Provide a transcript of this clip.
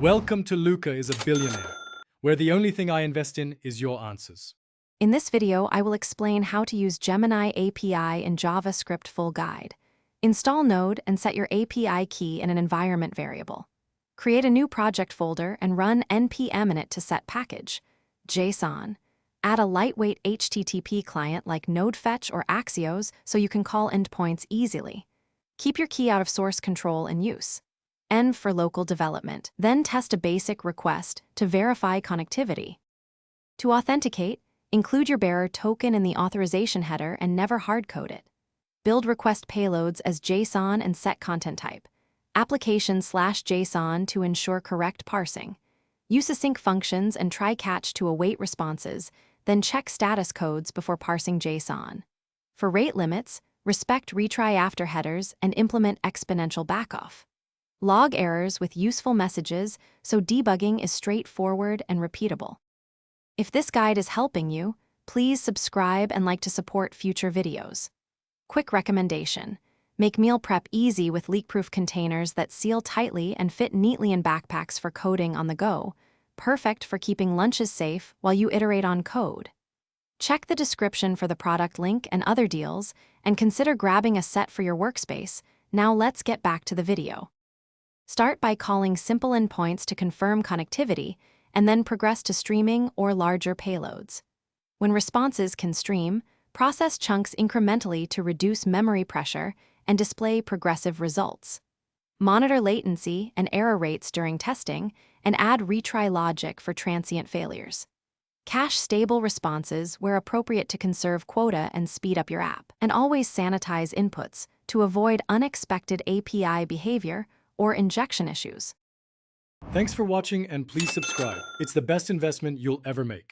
Welcome to Luca is a Billionaire, where the only thing I invest in is your answers. In this video, I will explain how to use Gemini API in JavaScript full guide. Install Node and set your API key in an environment variable. Create a new project folder and run npm in it to set package. JSON. Add a lightweight HTTP client like NodeFetch or Axios so you can call endpoints easily. Keep your key out of source control and use. N for local development. Then test a basic request to verify connectivity. To authenticate, include your bearer token in the authorization header and never hardcode it. Build request payloads as JSON and set content type. Application/JSON to ensure correct parsing. Use async functions and try catch to await responses, then check status codes before parsing JSON. For rate limits, respect retry after headers and implement exponential backoff. Log errors with useful messages so debugging is straightforward and repeatable. If this guide is helping you, please subscribe and like to support future videos. Quick recommendation: make meal prep easy with leak-proof containers that seal tightly and fit neatly in backpacks for coding on the go, perfect for keeping lunches safe while you iterate on code. Check the description for the product link and other deals, and consider grabbing a set for your workspace. Now let's get back to the video. Start by calling simple endpoints to confirm connectivity, and then progress to streaming or larger payloads. When responses can stream, process chunks incrementally to reduce memory pressure and display progressive results. Monitor latency and error rates during testing, and add retry logic for transient failures. Cache stable responses where appropriate to conserve quota and speed up your app. And always sanitize inputs to avoid unexpected API behavior or injection issues. Thanks for watching and please subscribe. It's the best investment you'll ever make.